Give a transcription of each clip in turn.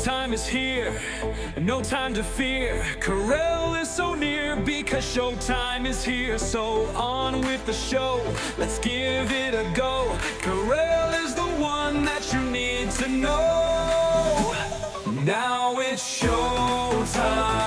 Showtime is here, no time to fear. Karel is so near because showtime is here. So on with the show, let's give it a go. Karel is the one that you need to know. Now it's showtime.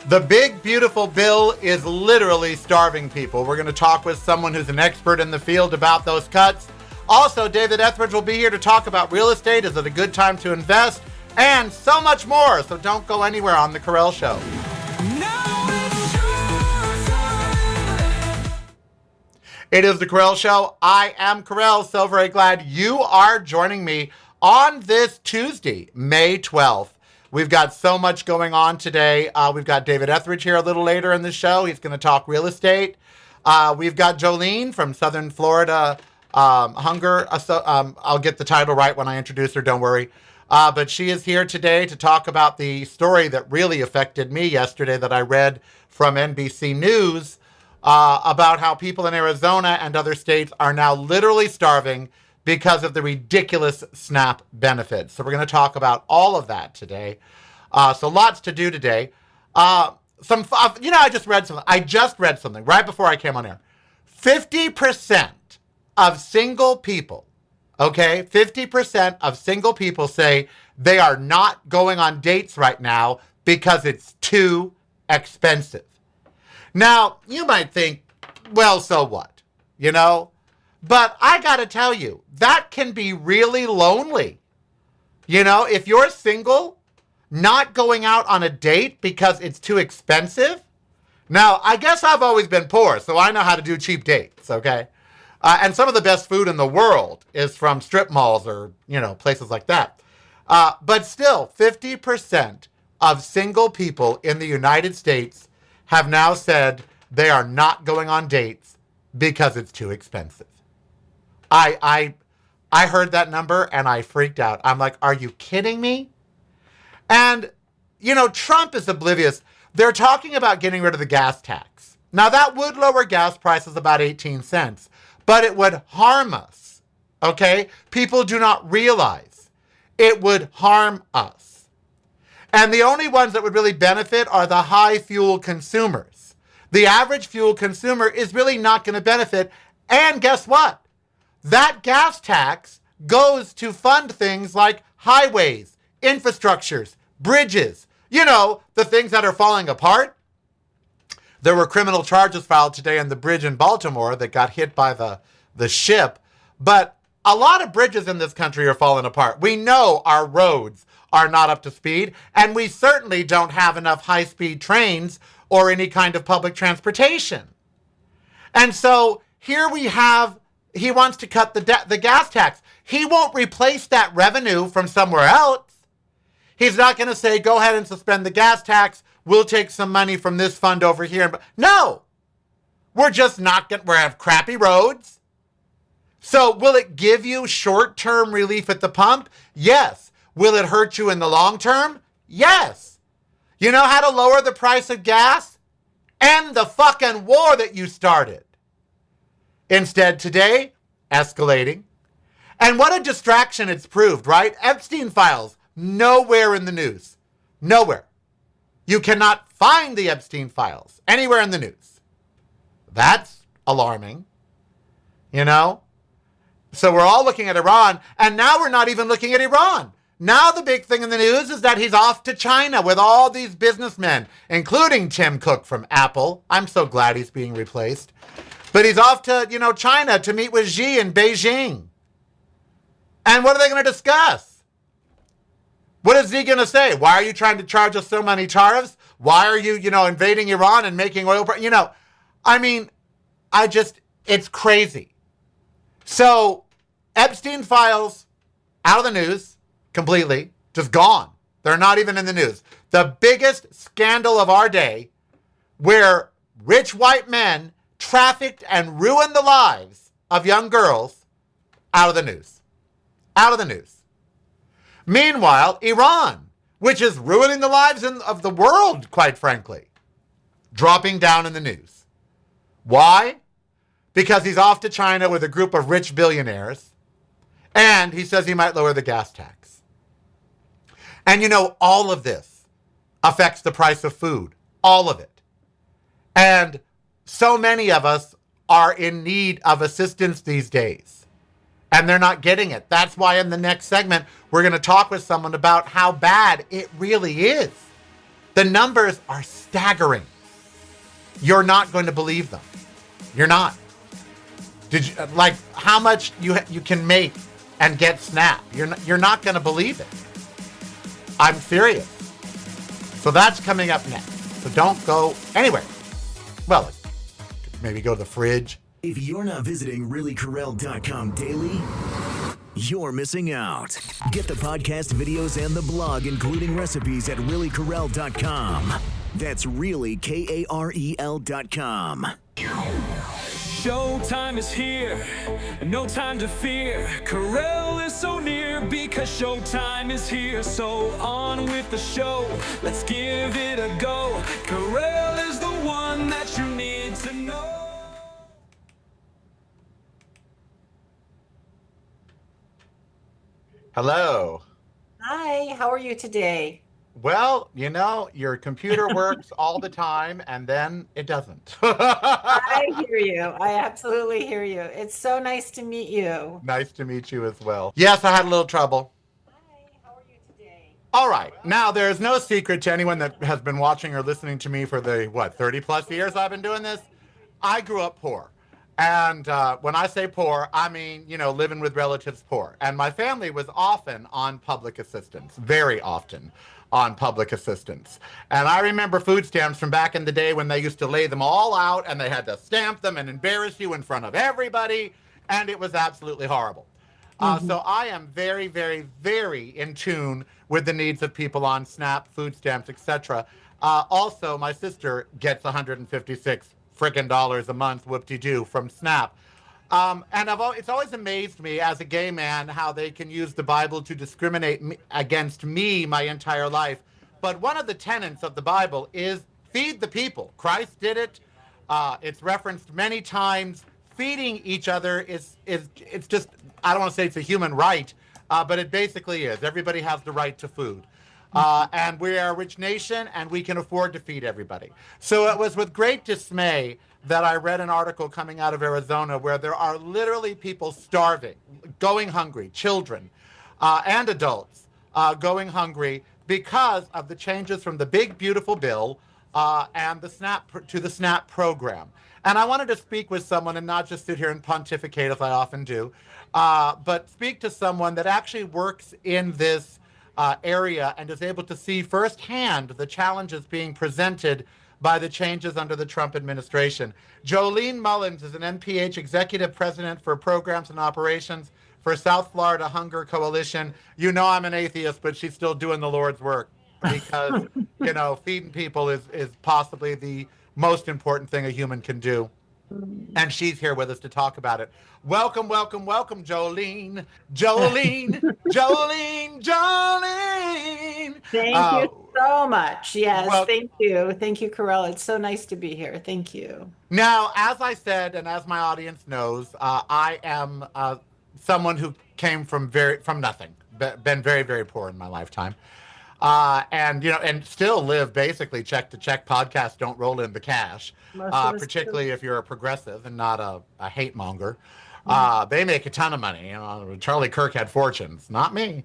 The big, beautiful bill is literally starving people. We're going to talk with someone who's an expert in the field about those cuts. Also, David Etheridge will be here to talk about real estate. Is it a good time to invest? And so much more. So don't go anywhere on The Karel Show. It is The Karel Show. I am Karel, so very glad you are joining me on this Tuesday, May 12th. We've got so much going on today. We've got David Etheridge here a little later in the show. He's going to talk real estate. We've got Jolene from Southern Florida Hunger. I'll get the title right when I introduce her, don't worry. But she is here today to talk about the story that really affected me yesterday that I read from NBC News about how people in Arizona and other states are now literally starving because of the ridiculous SNAP benefits. So we're going to talk about all of that today. So lots to do today. I just read something right before I came on air. 50% of single people, 50% of single people say they are not going on dates right now because it's too expensive. Now, you might think, well, so what? But I got to tell you, that can be really lonely. If you're single, not going out on a date because it's too expensive. Now, I guess I've always been poor, so I know how to do cheap dates, okay? And some of the best food in the world is from strip malls or, places like that. But still, 50% of single people in the United States have now said they are not going on dates because it's too expensive. I heard that number and I freaked out. I'm like, are you kidding me? And, Trump is oblivious. They're talking about getting rid of the gas tax. Now, that would lower gas prices about 18 cents, but it would harm us, okay? People do not realize it would harm us. And the only ones that would really benefit are the high fuel consumers. The average fuel consumer is really not going to benefit. And guess what? That gas tax goes to fund things like highways, infrastructures, bridges, the things that are falling apart. There were criminal charges filed today on the bridge in Baltimore that got hit by the ship. But a lot of bridges in this country are falling apart. We know our roads are not up to speed, and we certainly don't have enough high-speed trains or any kind of public transportation. And so here we have, he wants to cut the gas tax. He won't replace that revenue from somewhere else. He's not going to say, go ahead and suspend the gas tax. We'll take some money from this fund over here. No, we're just not going to, we have crappy roads. So will it give you short-term relief at the pump? Yes. Will it hurt you in the long term? Yes. You know how to lower the price of gas? End the fucking war that you started. Instead, today, escalating. And what a distraction it's proved, right? Epstein files, nowhere in the news. Nowhere. You cannot find the Epstein files anywhere in the news. That's alarming. So we're all looking at Iran, and now we're not even looking at Iran. Now the big thing in the news is that he's off to China with all these businessmen, including Tim Cook from Apple. I'm so glad he's being replaced. But he's off to, China to meet with Xi in Beijing. And what are they going to discuss? What is Xi going to say? Why are you trying to charge us so many tariffs? Why are you, invading Iran and making oil? It's crazy. So Epstein files out of the news completely, just gone. They're not even in the news. The biggest scandal of our day, where rich white men trafficked and ruined the lives of young girls, out of the news. Out of the news. Meanwhile, Iran, which is ruining the lives of the world, quite frankly, dropping down in the news. Why? Because he's off to China with a group of rich billionaires, and he says he might lower the gas tax. And all of this affects the price of food, all of it. And so many of us are in need of assistance these days, and they're not getting it. That's why in the next segment, we're going to talk with someone about how bad it really is. The numbers are staggering. You're not going to believe them. You're not. Did you like how much you can make and get SNAP? You're not going to believe it. I'm serious. So that's coming up next. So don't go anywhere. Well, maybe go to the fridge. If you're not visiting reallykarel.com daily, you're missing out. Get the podcast, videos, and the blog, including recipes at reallykarel.com. That's really KAREL.com. Showtime is here, no time to fear. Karel is so near because showtime is here. So on with the show, let's give it a go. Karel is the one that you need to know. Hello. Hi, how are you today? Well, your computer works all the time, and then it doesn't. I hear you. I absolutely hear you. It's so nice to meet you. Nice to meet you as well. Yes, I had a little trouble. Hi, how are you today? All right. Now, there's no secret to anyone that has been watching or listening to me for the, 30 plus years I've been doing this. I grew up poor. And when I say poor, I mean, living with relatives poor. And my family was often on public assistance, very often on public assistance. And I remember food stamps from back in the day when they used to lay them all out and they had to stamp them and embarrass you in front of everybody. And it was absolutely horrible. So I am very, very, very in tune with the needs of people on SNAP, food stamps, etc. Also, my sister gets 156 frickin' dollars a month, whoop-de-doo, from SNAP. And it's always amazed me as a gay man how they can use the Bible to discriminate against me my entire life. But one of the tenets of the Bible is feed the people. Christ did it. It's referenced many times. Feeding each other it's just, I don't want to say it's a human right, but it basically is. Everybody has the right to food. And we are a rich nation, and we can afford to feed everybody. So it was with great dismay that I read an article coming out of Arizona where there are literally people starving, going hungry, children and adults going hungry because of the changes from the big, beautiful bill and the SNAP program. And I wanted to speak with someone and not just sit here and pontificate as I often do, but speak to someone that actually works in this area and is able to see firsthand the challenges being presented by the changes under the Trump administration. Jolene Mullins is an NPH executive president for programs and operations for South Florida Hunger Coalition. I'm an atheist, but she's still doing the Lord's work because, feeding people is possibly the most important thing a human can do. And she's here with us to talk about it. Welcome, welcome, welcome, Jolene. Jolene. Thank you so much. Yes, well, thank you. Thank you, Karel. It's so nice to be here. Thank you. Now, as I said, and as my audience knows, I am someone who came from nothing, been very, very poor in my lifetime. And still live basically check to check. Podcasts don't roll in the cash, particularly if you're a progressive and not a hate monger. They make a ton of money. Charlie Kirk had fortunes, not me.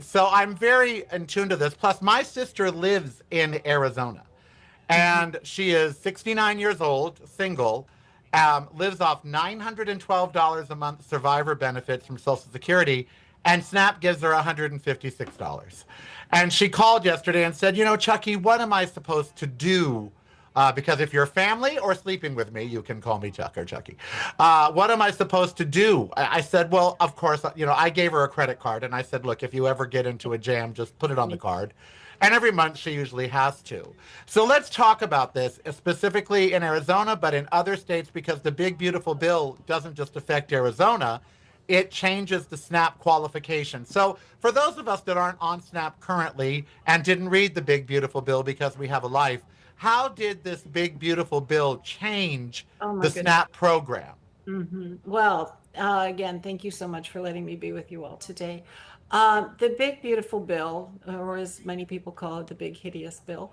So I'm very in tune to this. Plus, my sister lives in Arizona, and she is 69 years old, single, lives off $912 a month survivor benefits from Social Security, and SNAP gives her $156. And she called yesterday and said, Chucky, what am I supposed to do? Because if you're family or sleeping with me, you can call me Chuck or Chucky. What am I supposed to do? I said, well, of course, I gave her a credit card. And I said, look, if you ever get into a jam, just put it on the card. And every month she usually has to. So let's talk about this, specifically in Arizona, but in other states, because the big, beautiful bill doesn't just affect Arizona. It changes the SNAP qualification. So for those of us that aren't on SNAP currently and didn't read the big, beautiful bill because we have a life, how did this big, beautiful bill change Oh my the goodness. SNAP program? Well, again, thank you so much for letting me be with you all today. The Big Beautiful Bill, or as many people call it, the Big Hideous Bill,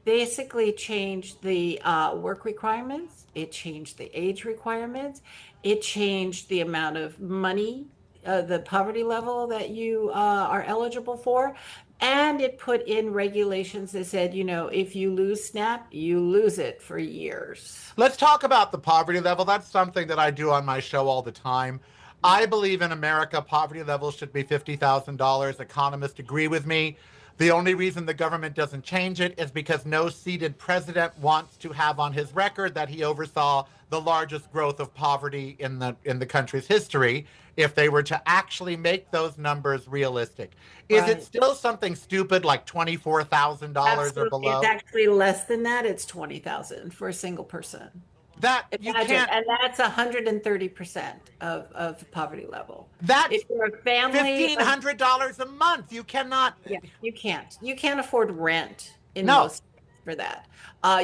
basically changed the work requirements. It changed the age requirements. It changed the amount of money, the poverty level that you are eligible for. And it put in regulations that said, if you lose SNAP, you lose it for years. Let's talk about the poverty level. That's something that I do on my show all the time. I believe in America, poverty level should be $50,000. Economists agree with me. The only reason the government doesn't change it is because no seated president wants to have on his record that he oversaw the largest growth of poverty in the country's history if they were to actually make those numbers realistic. Is it Right. still something stupid like $24,000 or Absolutely. below? It's actually less than that. It's 20,000 for a single person. That you Imagine, can't. and that's 130% of poverty level. That's If you're a family of, $1,500 a month. You cannot. yeah, you can't. You can't afford rent in No. most states for that.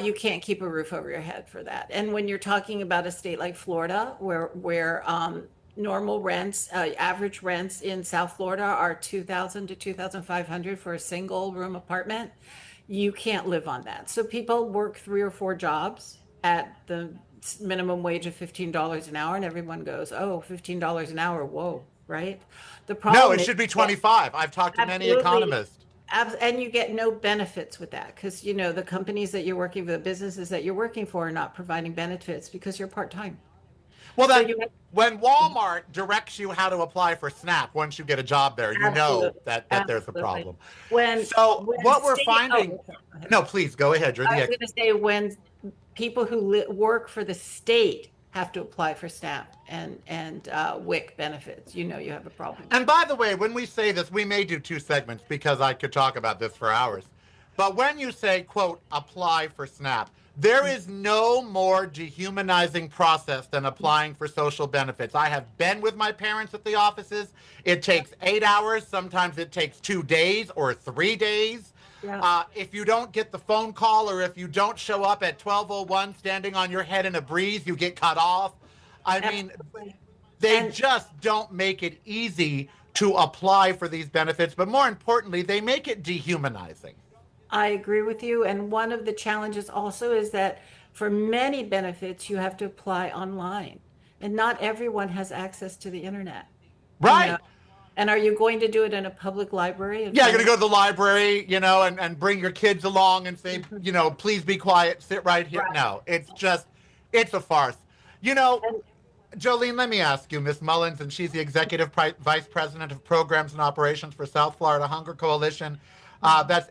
You can't keep a roof over your head for that. And when you're talking about a state like Florida, where normal rents, average rents in South Florida are 2,000 to 2,500 for a single room apartment, you can't live on that. So people work 3 or 4 jobs at the minimum wage of $15 an hour, and everyone goes, "Oh, $15 an hour, whoa!" Right? The No, problem it is, should be 25. I've talked to many absolutely, economists. and you get no benefits with that because the companies that you're working for, the businesses that you're working for, are not providing benefits because you're part time. Well, So then, you have, when Walmart directs you how to apply for SNAP once you get a job there, you know absolutely, that there's a absolutely. problem. When So, when what we're state, finding. sorry, go ahead. No, please go ahead. You're I the was going to say when people who work for the state have to apply for SNAP and WIC benefits, you have a problem. And by the way, when we say this, we may do 2 segments because I could talk about this for hours. But when you say, quote, apply for SNAP, there is no more dehumanizing process than applying for social benefits. I have been with my parents at the offices. It takes 8 hours. Sometimes it takes 2 days or 3 days. Yeah. If you don't get the phone call or if you don't show up at 12:01 standing on your head in a breeze, you get cut off. I mean, Absolutely. they And just don't make it easy to apply for these benefits. But more importantly, they make it dehumanizing. I agree with you. And one of the challenges also is that for many benefits, you have to apply online, and not everyone has access to the internet. You know, Right. and are you going to do it in a public library in Yeah, you're front going to go to the library, and bring your kids along and say, please be quiet, sit right here. Right. No, it's a farce. You know, And Jolene, let me ask you, Miss Mullins, and she's the Executive Vice President of Programs and Operations for South Florida Hunger Coalition. That's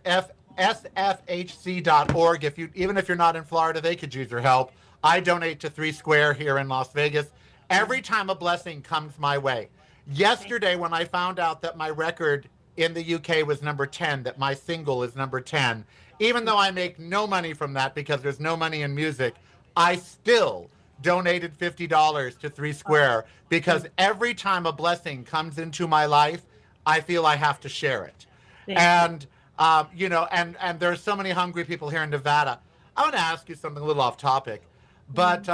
sfhc.org. Even if you're not in Florida, they could use your help. I donate to 3 Square here in Las Vegas. Every time a blessing comes my way. Yesterday, when I found out that my record in the UK was number 10, that my single is number 10, even though I make no money from that because there's no money in music, I still donated $50 to 3 Square because every time a blessing comes into my life, I feel I have to share it. thank you. And and there's so many hungry people here in Nevada. I want to ask you something a little off topic, but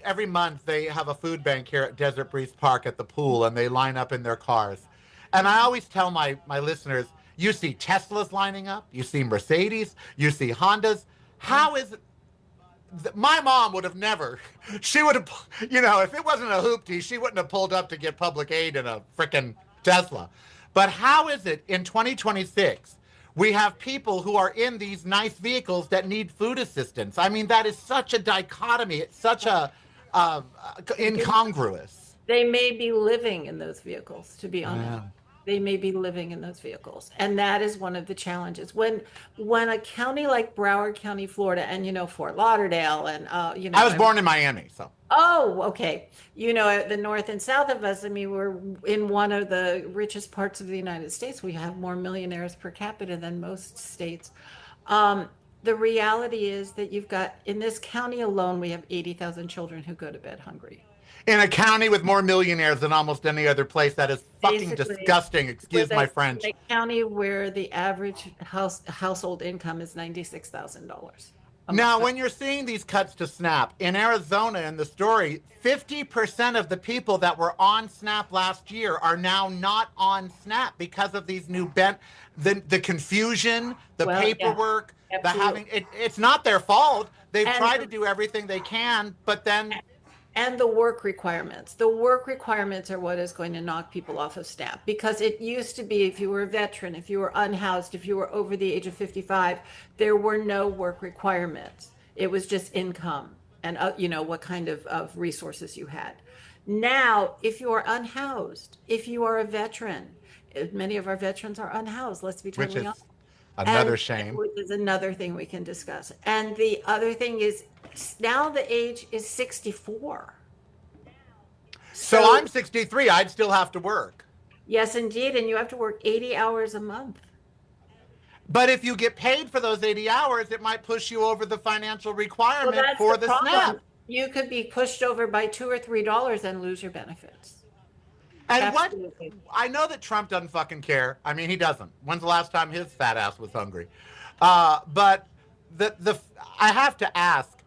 every month they have a food bank here at Desert Breeze Park at the pool, and they line up in their cars. And I always tell my listeners, you see Teslas lining up, you see Mercedes, you see Hondas. How is it? My mom would have never, she would have, if it wasn't a hoopty, she wouldn't have pulled up to get public aid in a frickin' Tesla. But how is it in 2026 we have people who are in these nice vehicles that need food assistance? I mean, that is such a dichotomy. It's such a incongruous. They may be living in those vehicles, to be honest. Yeah. They may be living in those vehicles. And that is one of the challenges. When a county like Broward County, Florida, and Fort Lauderdale, and I was born in Miami, so. Oh, okay. The north and south of us, I mean, we're in one of the richest parts of the United States. We have more millionaires per capita than most states. The reality is that you've got, in this county alone, we have 80,000 children who go to bed hungry. In a county with more millionaires than almost any other place. That is fucking Basically, disgusting. Excuse with my a, French. a county where the average household income is $96,000 a month. Now, when you're seeing these cuts to SNAP in Arizona in the story, 50% of the people that were on SNAP last year are now not on SNAP because of these new the confusion, the Well, yeah, paperwork, the absolutely. it's not their fault. They've And tried to do everything they can, but then and the work requirements. The work requirements are what is going to knock people off of SNAP, because it used to be if you were a veteran, if you were unhoused, if you were over the age of 55, there were no work requirements. It was just income and what kind of resources you had. Now, if you are unhoused, if you are a veteran, many of our veterans are unhoused, let's be which totally is honest. another And shame. which is another thing we can discuss. And the other thing is now the age is 64. So I'm 63. I'd still have to work. Yes, indeed. And you have to work 80 hours a month. But if you get paid for those 80 hours, it might push you over the financial Well, requirement that's for the the SNAP. problem. You could be pushed over by $2 or $3 and lose your benefits. And Absolutely. I know that Trump doesn't fucking care. I mean, he doesn't. When's the last time his fat ass was hungry? But I have to ask,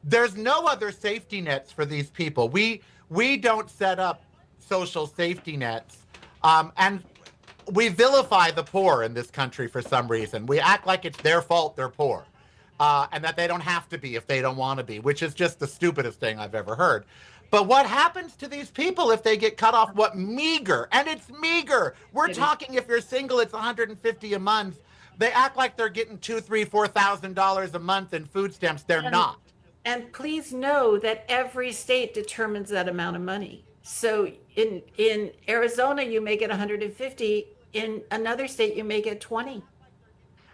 there's no other safety nets for these people. We don't set up social safety nets. And we vilify the poor in this country for some reason. We act like it's their fault they're poor. And that they don't have to be if they don't want to be, which is just the stupidest thing I've ever heard. But what happens to these people if they get cut off what meager? And it's meager. We're talking if you're single, it's $150 a month. They act like they're getting $2,000, $3,000, $4,000 a month in food stamps. They're not. And please know that every state determines that amount of money. So in Arizona, you may get 150. In another state, you may get 20.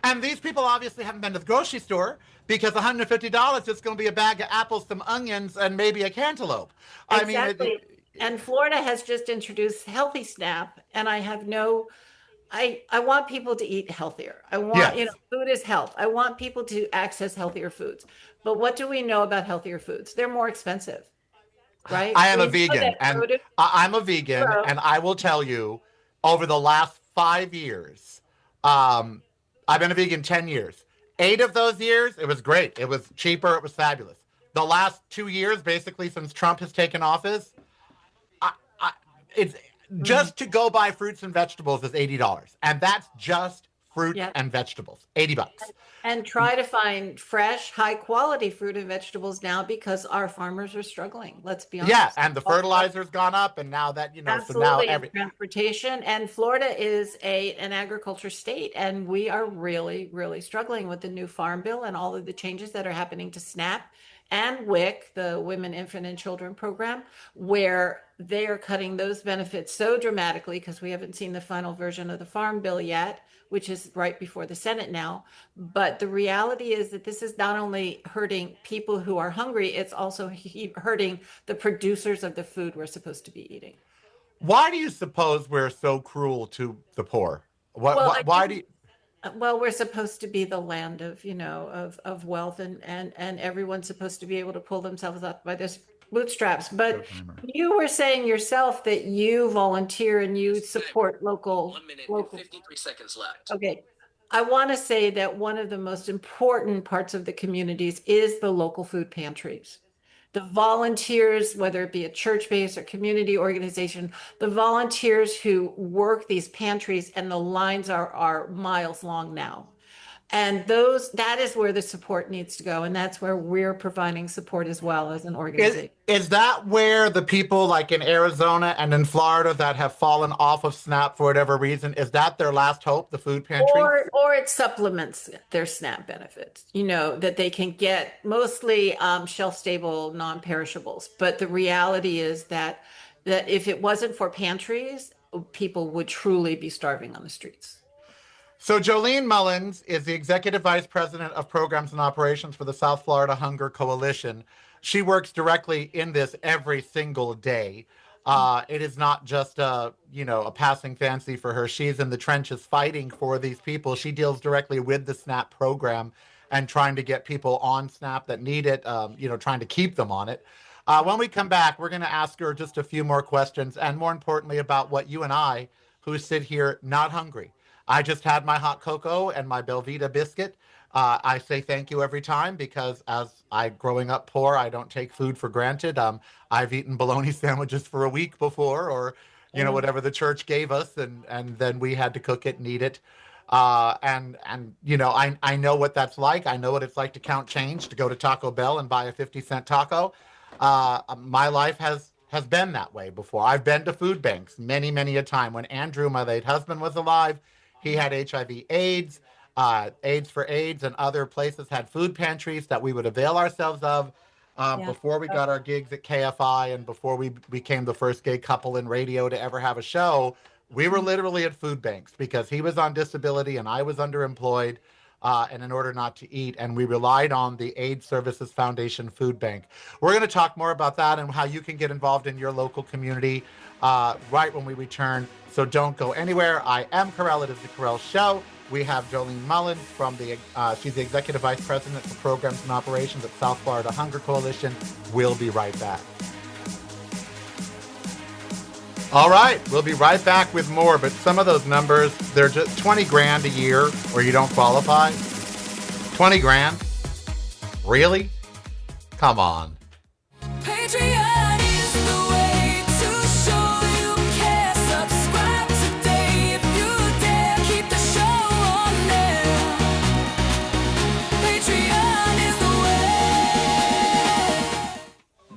And these people obviously haven't been to the grocery store because $150 is going to be a bag of apples, some onions, and maybe a cantaloupe. Exactly. I mean, And Florida has just introduced Healthy Snap, and I want people to eat healthier. I want, Yes. food is health. I want people to access healthier foods. But what do we know about healthier foods? They're more expensive, right? I am a We know vegan, that and produce- I'm a vegan, Hello. and I will tell you, over the last 5 years, I've been a vegan 10 years. 8 of those years, it was great. It was cheaper. It was fabulous. The last 2 years, basically, since Trump has taken office, it's just to go buy fruits and vegetables is $80, and that's just fruit Yep. and vegetables, $80. And try to find fresh, high quality fruit and vegetables now, because our farmers are struggling. Let's be honest. Yeah, and the fertilizer's gone up, and now that Absolutely. And transportation. And Florida is an agriculture state, and we are really, really struggling with the new farm bill and all of the changes that are happening to SNAP and WIC, the Women, Infant, and Children program, where they are cutting those benefits so dramatically, because we haven't seen the final version of the farm bill yet, which is right before the Senate now. But the reality is that this is not only hurting people who are hungry, it's also hurting the producers of the food we're supposed to be eating. Why do you suppose we're so cruel to the poor? Well, Why do you? Well, we're supposed to be the land of, of wealth, and everyone's supposed to be able to pull themselves up by their bootstraps. But you were saying yourself that you volunteer and you support local. 1 minute local. and 53 seconds left. Okay. I want to say that one of the most important parts of the communities is the local food pantries. The volunteers, whether it be a church-based or community organization, the volunteers who work these pantries, and the lines are miles long now. And that is where the support needs to go. And that's where we're providing support as well as an organization. Is that where the people like in Arizona and in Florida that have fallen off of SNAP for whatever reason, is that their last hope, the food pantry? Or it supplements their SNAP benefits, that they can get mostly shelf-stable, non-perishables. But the reality is that if it wasn't for pantries, people would truly be starving on the streets. So Jolene Mullins is the Executive Vice President of Programs and Operations for the South Florida Hunger Coalition. She works directly in this every single day. It is not just a passing fancy for her. She's in the trenches fighting for these people. She deals directly with the SNAP program and trying to get people on SNAP that need it, trying to keep them on it. When we come back, we're going to ask her just a few more questions, and more importantly, about what you and I, who sit here not hungry. I just had my hot cocoa and my Belvita biscuit. I say thank you every time because as I, growing up poor, I don't take food for granted. I've eaten bologna sandwiches for a week before, or whatever the church gave us, and then we had to cook it and eat it. And I know what that's like. I know what it's like to count change, to go to Taco Bell and buy a 50-cent taco. My life has been that way before. I've been to food banks many a time. When Andrew, my late husband, was alive, he had HIV AIDS. AIDS for AIDS and other places had food pantries that we would avail ourselves of before we got our gigs at KFI and before we became the first gay couple in radio to ever have a show. We were literally at food banks because he was on disability and I was underemployed, and in order not to eat, and we relied on the AIDS Services Foundation Food Bank. We're going to talk more about that and how you can get involved in your local community right when we return. So don't go anywhere. I am Karel. It is the Karel Show. We have Jolene Mullins from she's the Executive Vice President for Programs and Operations at South Florida Hunger Coalition. We'll be right back. All right, we'll be right back with more, but some of those numbers, they're just 20 grand a year or you don't qualify. 20 grand? Really? Come on. Patreon is the way to show you care. Subscribe today if you dare. Keep the show on there. Patreon is the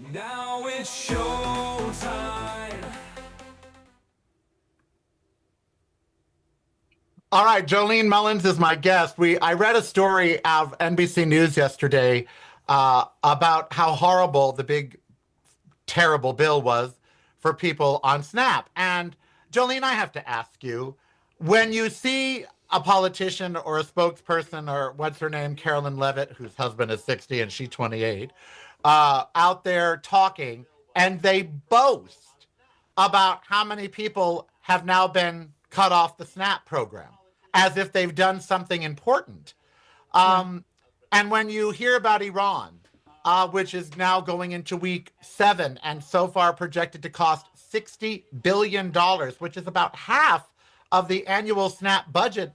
way. Now it's showtime. All right, Jolene Mullins is my guest. I read a story of NBC News yesterday about how horrible the big, terrible bill was for people on SNAP. And Jolene, I have to ask you, when you see a politician or a spokesperson or what's her name, Carolyn Levitt, whose husband is 60 and she's 28, out there talking, and they boast about how many people have now been cut off the SNAP program, as if they've done something important. And when you hear about Iran, which is now going into week 7 and so far projected to cost $60 billion, which is about half of the annual SNAP budget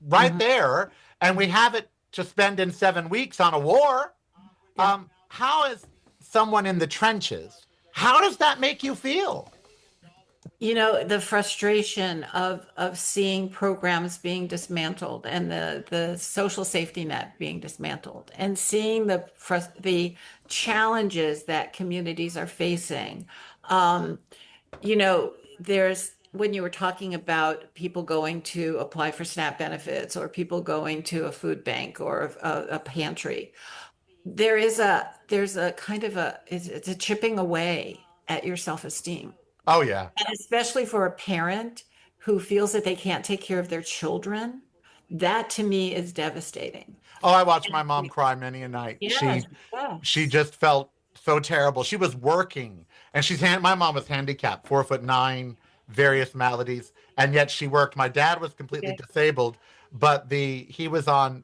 right there, and we have it to spend in 7 weeks on a war. How is someone in the trenches, how does that make you feel? The frustration of seeing programs being dismantled and the social safety net being dismantled and seeing the challenges that communities are facing. There's, when you were talking about people going to apply for SNAP benefits or people going to a food bank or a pantry, there's a kind of it's a chipping away at your self-esteem. Oh, yeah. And especially for a parent who feels that they can't take care of their children, that to me is devastating. Oh, I watched my mom cry many a night. Yes, She just felt so terrible. She was working, and my mom was handicapped, 4'9", various maladies, and yet she worked. My dad was completely disabled, but he was on,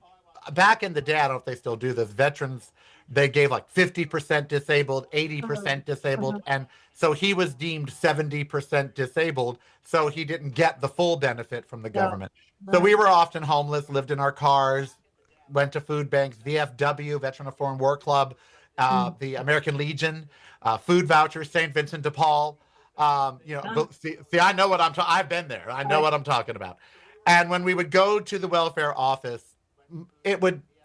back in the day, I don't know if they still do this, veterans, they gave like 50% disabled, 80% disabled, and so he was deemed 70% disabled, so he didn't get the full benefit from the government. So we were often homeless, lived in our cars, went to food banks, VFW, Veteran of Foreign War Club, the American Legion, food vouchers, St. Vincent de Paul. See, I know what I've been there. I know what I'm talking about. And when we would go to the welfare office,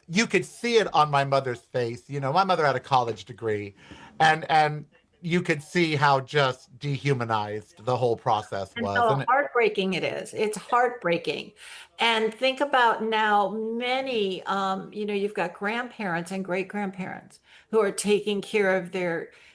you could see it on my mother's face. My mother had a college degree, and you could see how just dehumanized the whole process was. And how heartbreaking it is. It's heartbreaking. And think about now many, you've got grandparents and great-grandparents who are taking care of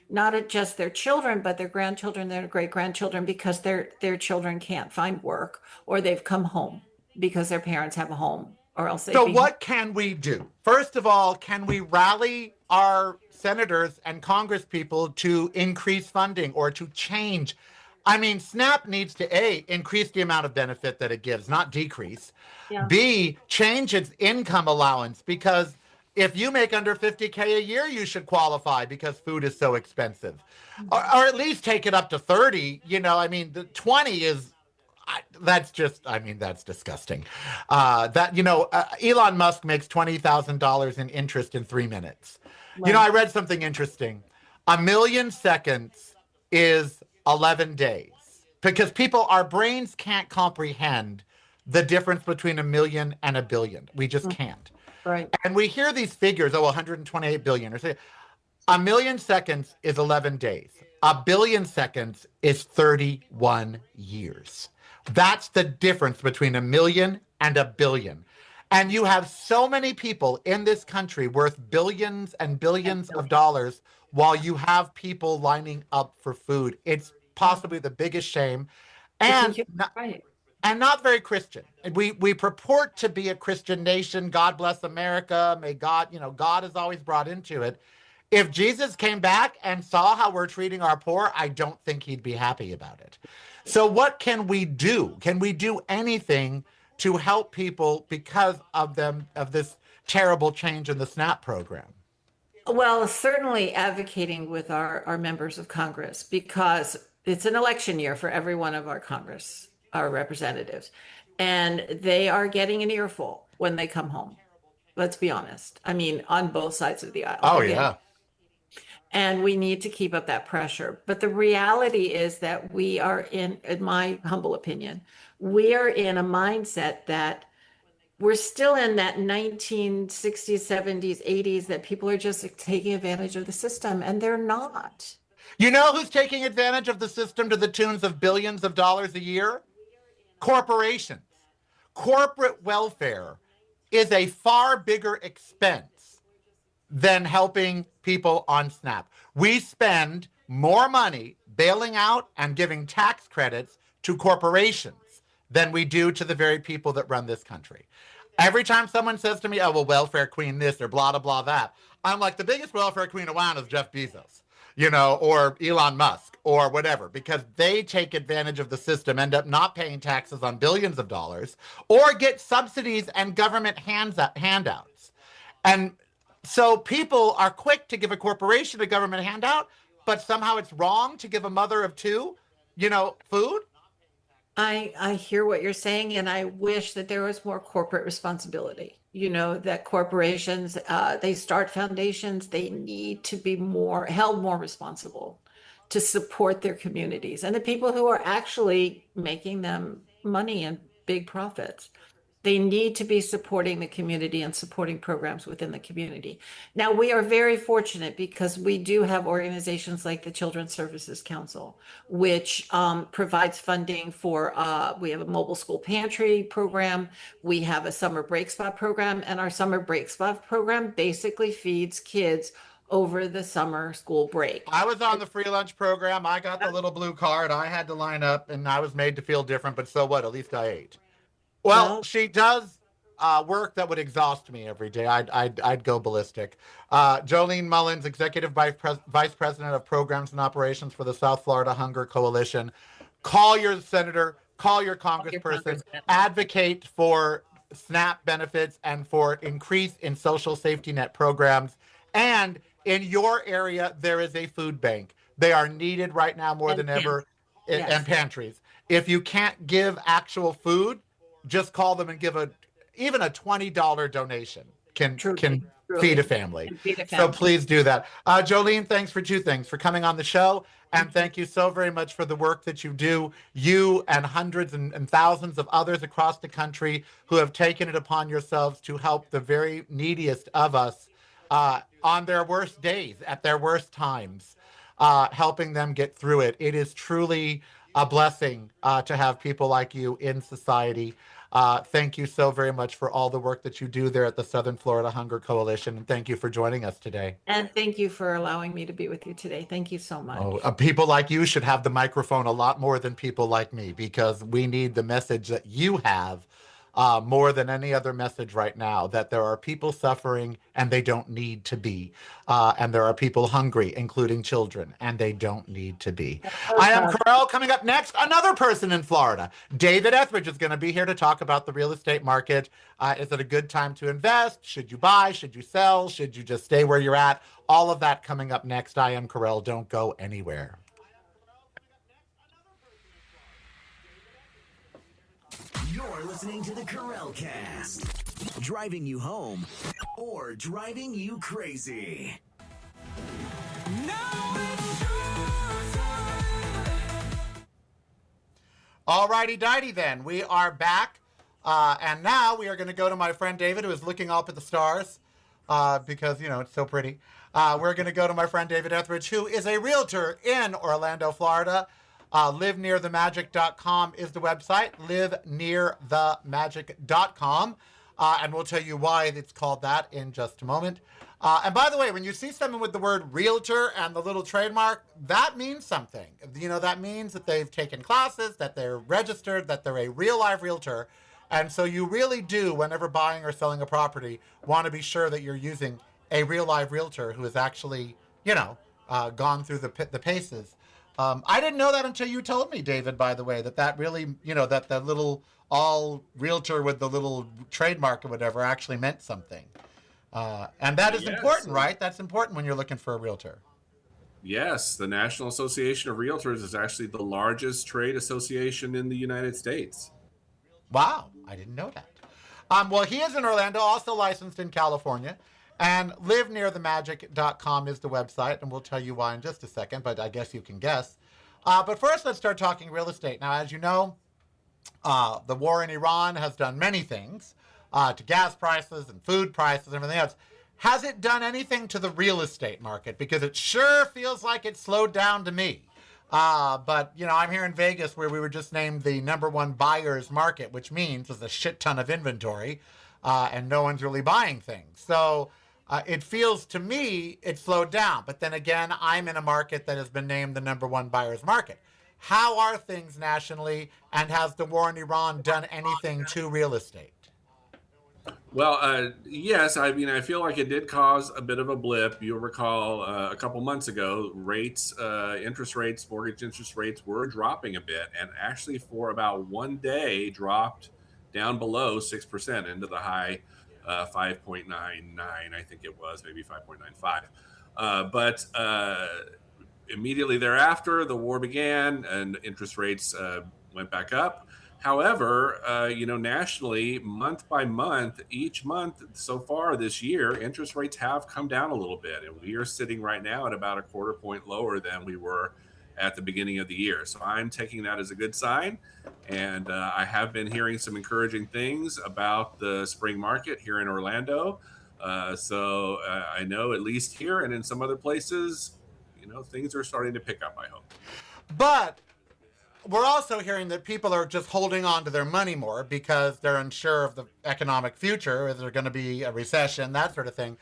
not just their children, but their grandchildren, their great-grandchildren, because their children can't find work or they've come home because their parents have a home. So what can we do? First of all, can we rally our senators and Congress people to increase funding or to change? I mean, SNAP needs to A, increase the amount of benefit that it gives, not decrease. B, change its income allowance, because if you make under 50K a year, you should qualify because food is so expensive. Or at least take it up to 30. I mean, the 20 is, that's just, I mean, that's disgusting. Elon Musk makes $20,000 in interest in 3 minutes. Right. I read something interesting. 1,000,000 seconds is 11 days because our brains can't comprehend the difference between 1,000,000 and 1,000,000,000. We just can't. Right. And we hear these figures, 128 billion, or say 1,000,000 seconds is 11 days. 1,000,000,000 seconds is 31 years. That's the difference between 1,000,000 and 1,000,000,000. And you have so many people in this country worth billions and billions of dollars while you have people lining up for food. It's possibly the biggest shame. And not very Christian. We purport to be a Christian nation. God bless America. May God, God is always brought into it. If Jesus came back and saw how we're treating our poor, I don't think he'd be happy about it. So what can we do? Can we do anything to help people because of this terrible change in the SNAP program? Well, certainly advocating with our members of Congress, because it's an election year for every one of our representatives, and they are getting an earful when they come home. Let's be honest. I mean, on both sides of the aisle. Oh, yeah. And we need to keep up that pressure. But the reality is that we are in my humble opinion, we are in a mindset that we're still in that 1960s, 70s, 80s, that people are just taking advantage of the system, and they're not. You know who's taking advantage of the system to the tunes of billions of dollars a year? Corporations. Corporate welfare is a far bigger expense than helping people on SNAP. We spend more money bailing out and giving tax credits to corporations than we do to the very people that run this country. Every time someone says to me, oh, well, welfare queen this or blah, blah, blah, that, I'm like, the biggest welfare queen around is Jeff Bezos, or Elon Musk or whatever, because they take advantage of the system, end up not paying taxes on billions of dollars, or get subsidies and government handouts. And so people are quick to give a corporation a government handout, but somehow it's wrong to give a mother of two, food. I hear what you're saying, and I wish that there was more corporate responsibility. That corporations, they start foundations, they need to be held more responsible to support their communities and the people who are actually making them money and big profits. They need to be supporting the community and supporting programs within the community. Now, we are very fortunate because we do have organizations like the Children's Services Council, which provides funding for, we have a mobile school pantry program. We have a summer break spot program, and our summer break spot program basically feeds kids over the summer school break. I was on the free lunch program. I got the little blue card. I had to line up, and I was made to feel different, but so what? At least I ate. Well, she does work that would exhaust me every day. I'd go ballistic. Jolene Mullins, Executive Vice President of Programs and Operations for the South Florida Hunger Coalition. Call your senator, call your congressperson, advocate for SNAP benefits and for increase in social safety net programs. And in your area, there is a food bank. They are needed right now more than ever, and pantries. If you can't give actual food, just call them and give even a $20 donation can feed a family. So please do that. Jolene, thanks for two things: for coming on the show, and thank you so very much for the work that you do, you and hundreds and thousands of others across the country who have taken it upon yourselves to help the very neediest of us on their worst days, at their worst times, helping them get through it. It is truly a blessing to have people like you in society. Thank you so very much for all the work that you do there at the Southern Florida Hunger Coalition. And thank you for joining us today. And thank you for allowing me to be with you today. Thank you so much. People like you should have the microphone a lot more than people like me, because we need the message that you have more than any other message right now, that there are people suffering and they don't need to be. And there are people hungry, including children, and they don't need to be. I am Karel. Coming up next, another person in Florida. David Etheridge is going to be here to talk about the real estate market. Is it a good time to invest? Should you buy? Should you sell? Should you just stay where you're at? All of that coming up next. I am Karel. Don't go anywhere. You're listening to the Karel Cast, driving you home or driving you crazy. Alrighty dighty then. We are back. And now we are going to go to my friend David, who is looking up at the stars because, you know, it's so pretty. We're going to go to my friend David Etheridge, who is a realtor in Orlando, Florida. LiveNearTheMagic.com is the website, LiveNearTheMagic.com. And we'll tell you why it's called that in just a moment. And by the way, when you see someone with the word realtor and the little trademark, that means something. You know, that means that they've taken classes, that they're registered, that they're a real live realtor. And so you really do, whenever buying or selling a property, want to be sure that you're using a real live realtor who has actually, you know, gone through the paces. I didn't know that until you told me, David, by the way, that really, you know, that little all realtor with the little trademark or whatever actually meant something. And that is important, right? That's important when you're looking for a realtor. Yes, the National Association of Realtors is actually the largest trade association in the United States. Wow, I didn't know that. Well, he is in Orlando, also licensed in California. And LiveNearTheMagic.com is the website, and we'll tell you why in just a second, but I guess you can guess. But first, let's start talking real estate. Now, as you know, the war in Iran has done many things to gas prices and food prices and everything else. Has it done anything to the real estate market? Because it sure feels like it slowed down to me. But, you know, I'm here in Vegas where we were just named the #1 buyer's market, which means there's a shit ton of inventory and no one's really buying things. So it feels to me it slowed down. But then again, I'm in a market that has been named the #1 buyer's market. How are things nationally, and has the war in Iran done anything to real estate? Well, yes, I mean, I feel like it did cause a bit of a blip. You'll recall a couple months ago, interest rates, mortgage interest rates were dropping a bit, and actually for about one day dropped down below 6% into the high 5.99, I think it was, maybe 5.95. But immediately thereafter, the war began and interest rates went back up. However, you know, nationally, month by month, each month so far this year, interest rates have come down a little bit. And we are sitting right now at about a quarter point lower than we were at the beginning of the year. So I'm taking that as a good sign. And I have been hearing some encouraging things about the spring market here in Orlando. So I know at least here and in some other places, you know, things are starting to pick up, I hope. But we're also hearing that people are just holding on to their money more because they're unsure of the economic future. Is there going to be a recession, that sort of thing?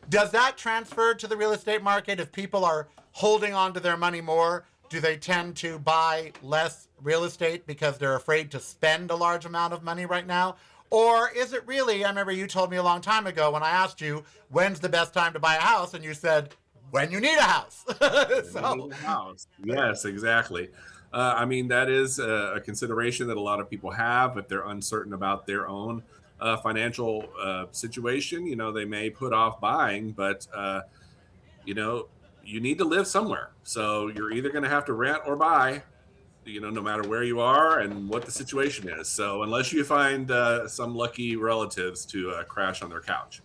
Does that transfer to the real estate market? If people are holding on to their money more, do they tend to buy less real estate because they're afraid to spend a large amount of money right now? Or is it really, I remember you told me a long time ago when I asked you, when's the best time to buy a house? And you said, when you need a house. Yes, exactly. I mean, that is a consideration that a lot of people have if they're uncertain about their own financial situation. You know, they may put off buying, but, you know, you need to live somewhere. So you're either going to have to rent or buy, you know, no matter where you are and what the situation is. So unless you find some lucky relatives to crash on their couch.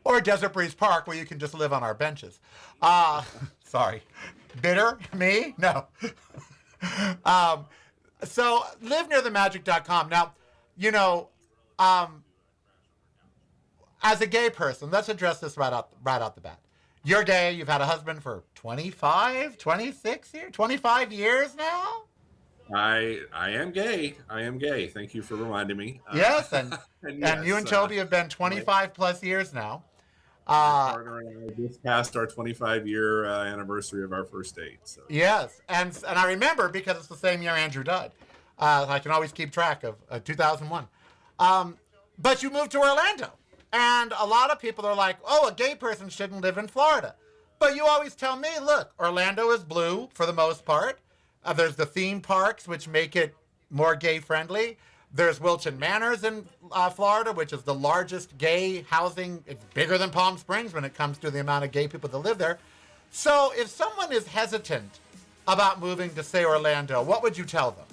Or Desert Breeze Park, where you can just live on our benches. Sorry. Bitter? Me? No. So LiveNearTheMagic.com. Now, you know, as a gay person, let's address this right out the bat. You're gay. You've had a husband for 25 years now? I am gay. I am gay. Thank you for reminding me. Yes, and you and Toby have been 25 plus years now. My partner and I just passed our 25-year anniversary of our first date. So. Yes, and I remember because it's the same year Andrew died. I can always keep track of 2001. But you moved to Orlando. And a lot of people are like, oh, a gay person shouldn't live in Florida. But you always tell me, look, Orlando is blue for the most part. There's the theme parks, which make it more gay friendly. There's Wilton Manors in Florida, which is the largest gay housing. It's bigger than Palm Springs when it comes to the amount of gay people that live there. So if someone is hesitant about moving to, say, Orlando, what would you tell them?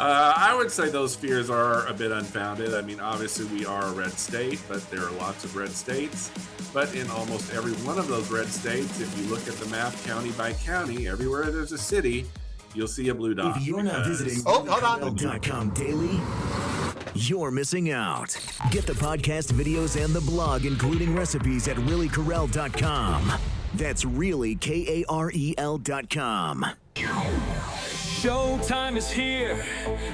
I would say those fears are a bit unfounded. I mean, obviously we are a red state, but there are lots of red states. But in almost every one of those red states, if you look at the map county by county, everywhere there's a city, you'll see a blue dot. If you're not visiting reallycarell.com daily, you're missing out. Get the podcast videos and the blog, including recipes, at reallycarell.com. That's really KAREL.com. Showtime is here,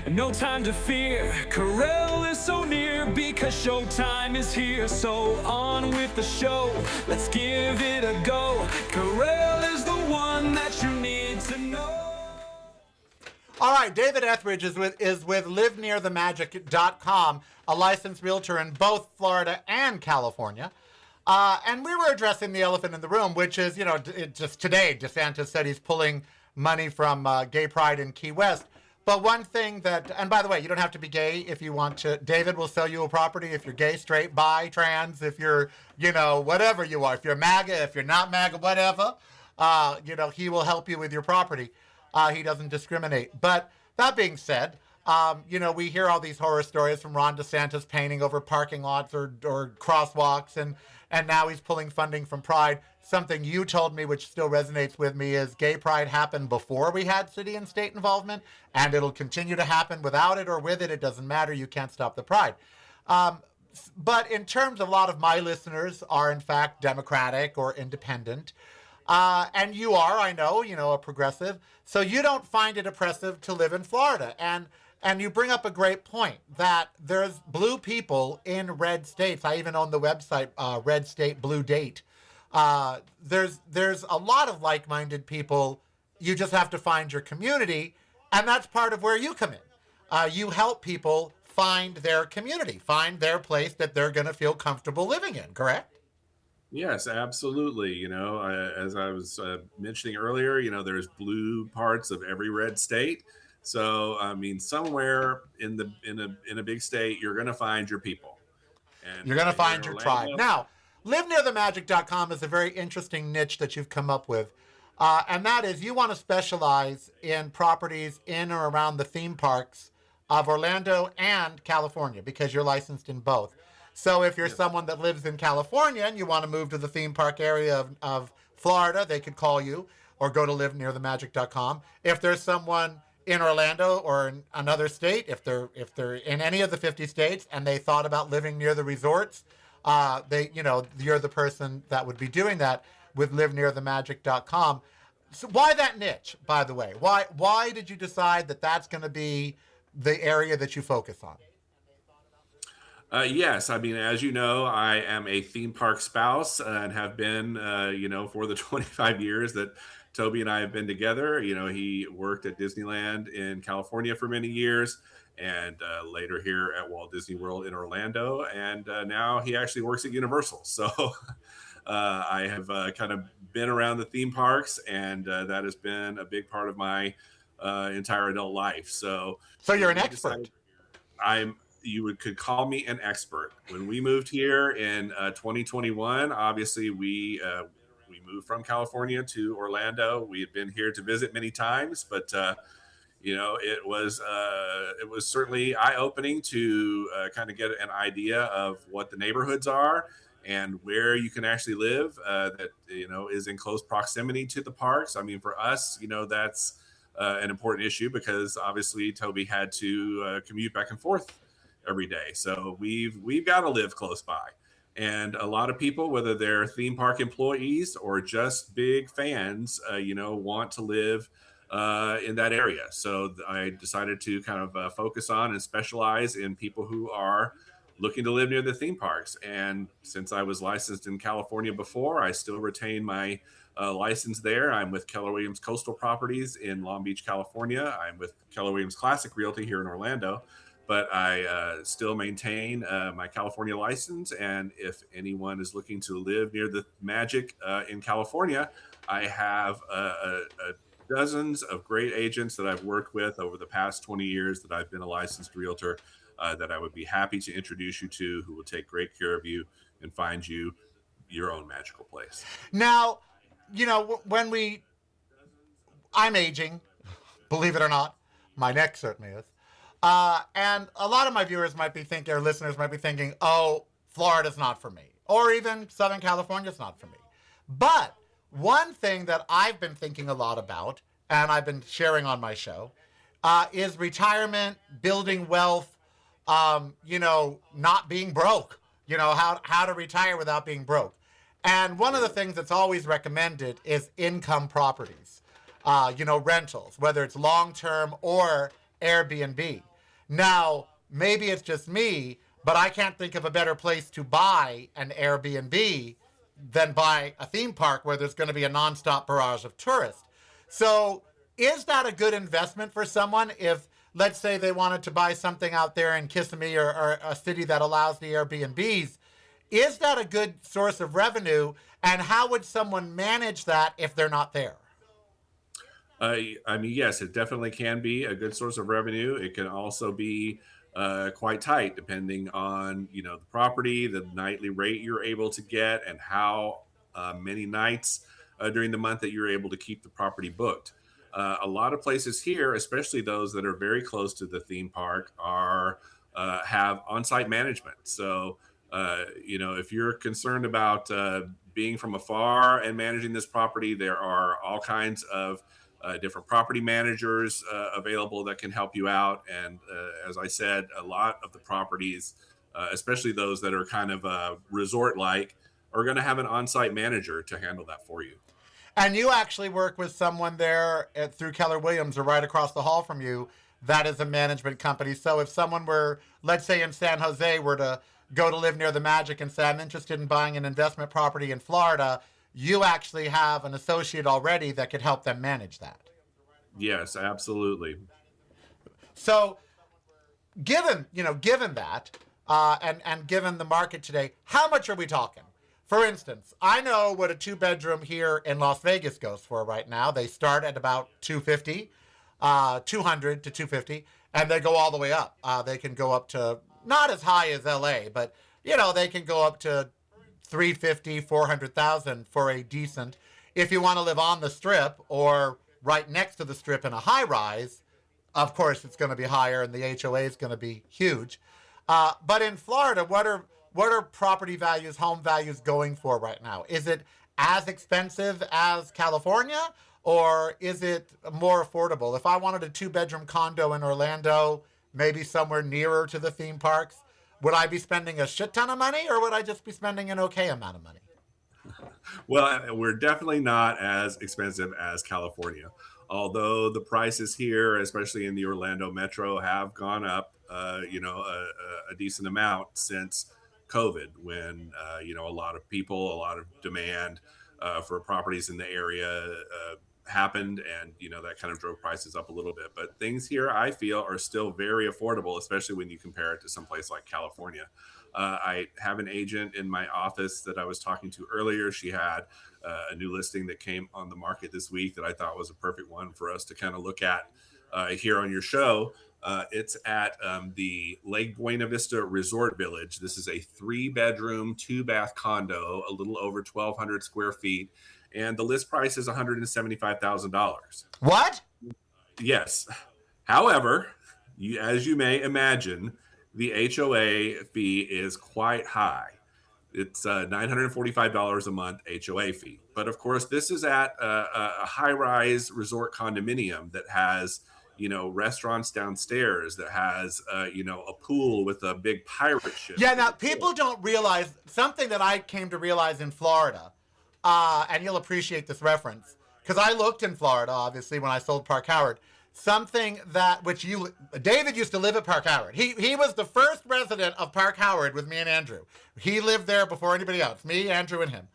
no time to fear. Karel is so near because showtime is here. So on with the show, let's give it a go. Karel is the one that you need to know. All right, David Etheridge is with livenearthemagic.com, a licensed realtor in both Florida and California. And we were addressing the elephant in the room, which is, just today, DeSantis said he's pulling money from gay pride in Key West. But one thing that, and by the way, you don't have to be gay if you want to. David will sell you a property if you're gay, straight, bi, trans, if you're, whatever you are. If you're MAGA, if you're not MAGA, whatever, he will help you with your property. He doesn't discriminate. But that being said, we hear all these horror stories from Ron DeSantis painting over parking lots or crosswalks, and now he's pulling funding from Pride. Something you told me, which still resonates with me, is gay pride happened before we had city and state involvement, and it'll continue to happen without it or with it. It doesn't matter. You can't stop the pride. But in terms of a lot of my listeners are, in fact, Democratic or independent. And you are, I know, a progressive. So you don't find it oppressive to live in Florida. And you bring up a great point that there's blue people in red states. I even own the website, Red State Blue Date. There's a lot of like-minded people. You just have to find your community, and that's part of where you come in. You help people find their community, find their place that they're going to feel comfortable living in, correct? Yes, absolutely. As I was mentioning earlier, there's blue parts of every red state. So, I mean, somewhere in a big state, you're going to find your people. And you're going to find your tribe. Now, livenearthemagic.com is a very interesting niche that you've come up with. And that is you want to specialize in properties in or around the theme parks of Orlando and California because you're licensed in both. So if you're someone that lives in California and you want to move to the theme park area of Florida, they could call you or go to livenearthemagic.com. If there's someone in Orlando or in another state, if they're in any of the 50 states and they thought about living near the resorts, you're the person that would be doing that with livenearthemagic.com. So why that niche, by the way? Why did you decide that that's going to be the area that you focus on? Yes. I mean, as you know, I am a theme park spouse and have been, for the 25 years that Toby and I have been together. He worked at Disneyland in California for many years and later here at Walt Disney World in Orlando. And now he actually works at Universal. So I have kind of been around the theme parks, and that has been a big part of my entire adult life. So you're an expert. Could call me an expert. When we moved here in 2021, obviously we moved from California to Orlando. We had been here to visit many times, but it was certainly eye-opening to kind of get an idea of what the neighborhoods are and where you can actually live that is in close proximity to the parks. I mean, for us, that's an important issue because obviously Toby had to commute back and forth every day. So we've got to live close by. And a lot of people, whether they're theme park employees or just big fans, want to live in that area. So I decided to kind of focus on and specialize in people who are looking to live near the theme parks. And since I was licensed in California before, I still retain my license there. I'm with Keller Williams Coastal Properties in Long Beach, California. I'm with Keller Williams Classic Realty here in Orlando. but I still maintain my California license. And if anyone is looking to live near the Magic in California, I have dozens of great agents that I've worked with over the past 20 years that I've been a licensed realtor that I would be happy to introduce you to, who will take great care of you and find you your own magical place. Now, I'm aging, believe it or not. My neck certainly is. And a lot of my viewers might be thinking, or listeners might be thinking, oh, Florida's not for me. Or even Southern California's not for me. But one thing that I've been thinking a lot about, and I've been sharing on my show, is retirement, building wealth, not being broke. How to retire without being broke. And one of the things that's always recommended is income properties, rentals, whether it's long-term or Airbnb. Now, maybe it's just me, but I can't think of a better place to buy an Airbnb than buy a theme park where there's going to be a nonstop barrage of tourists. So is that a good investment for someone if, let's say, they wanted to buy something out there in Kissimmee or a city that allows the Airbnbs? Is that a good source of revenue? And how would someone manage that if they're not there? Yes, it definitely can be a good source of revenue. It can also be quite tight depending on, the property, the nightly rate you're able to get, and how many nights during the month that you're able to keep the property booked. A lot of places here, especially those that are very close to the theme park, have on-site management. So, if you're concerned about being from afar and managing this property, there are all kinds of different property managers available that can help you out. And as I said, a lot of the properties, especially those that are kind of resort-like, are going to have an on-site manager to handle that for you. And you actually work with someone there through Keller Williams or right across the hall from you that is a management company. So if someone were, let's say in San Jose, were to go to live near the Magic and say, I'm interested in buying an investment property in Florida, you actually have an associate already that could help them manage that. Yes, absolutely. So given that, and given the market today, how much are we talking? For instance, I know what a 2-bedroom here in Las Vegas goes for right now. They start at about $250, $200 to $250, and they go all the way up. They can go up to not as high as LA, but they can go up to $350,000, $400,000 for a decent. If you want to live on the Strip or right next to the Strip in a high rise, of course it's going to be higher, and the HOA is going to be huge. But in Florida, what are property values, home values going for right now? Is it as expensive as California, or is it more affordable? If I wanted a 2-bedroom condo in Orlando, maybe somewhere nearer to the theme parks, would I be spending a shit ton of money, or would I just be spending an okay amount of money? Well, we're definitely not as expensive as California, although the prices here, especially in the Orlando metro, have gone up, a decent amount since COVID, when a lot of demand for properties in the area happened, and that kind of drove prices up a little bit. But things here, I feel, are still very affordable, especially when you compare it to someplace like California. I have an agent in my office that I was talking to earlier. She had a new listing that came on the market this week that I thought was a perfect one for us to kind of look at here on your show. It's at the Lake Buena Vista Resort Village. This is a 3-bedroom, 2-bath condo, a little over 1,200 square feet. And the list price is $175,000. What? Yes. However, as you may imagine, the HOA fee is quite high. It's $945 a month HOA fee. But of course, this is at a high-rise resort condominium that has, restaurants downstairs, that has, a pool with a big pirate ship. Yeah, now people don't realize something that I came to realize in Florida, and you'll appreciate this reference, because I looked in Florida, obviously, when I sold Park Howard. Something that, David used to live at Park Howard. He was the first resident of Park Howard with me and Andrew. He lived there before anybody else, me, Andrew, and him.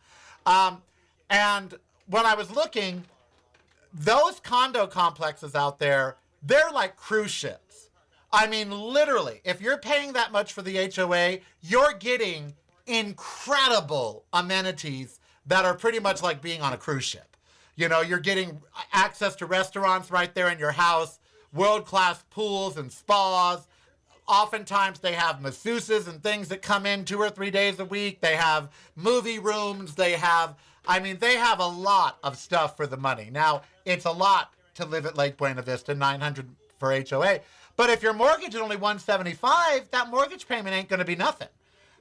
And when I was looking, those condo complexes out there, they're like cruise ships. I mean, literally, if you're paying that much for the HOA, you're getting incredible amenities that are pretty much like being on a cruise ship. You know, you're getting access to restaurants right there in your house, world-class pools and spas. Oftentimes they have masseuses and things that come in 2 or 3 days a week. They have movie rooms. They have a lot of stuff for the money. Now, it's a lot to live at Lake Buena Vista, $900 for HOA. But if your mortgage is only $175, that mortgage payment ain't going to be nothing.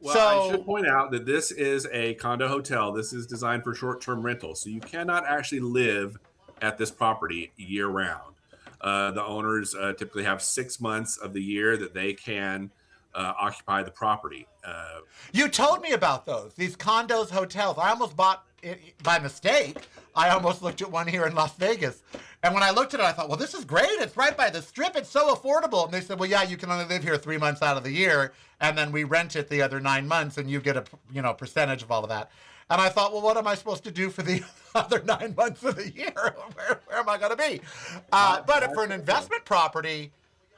Well, So, I should point out that this is a condo hotel. This is designed for short-term rental, so you cannot actually live at this property year-round. The owners typically have 6 months of the year that they can occupy the property. you told me about these condos, hotels. I almost bought it by mistake. I almost looked at one here in Las Vegas. And when I looked at it, I thought, well, this is great. It's right by the strip. It's so affordable. And they said, well, yeah, you can only live here 3 months out of the year. And then we rent it the other 9 months and you get a percentage of all of that. And I thought, well, what am I supposed to do for the other 9 months of the year? Where am I going to be? But for an investment property,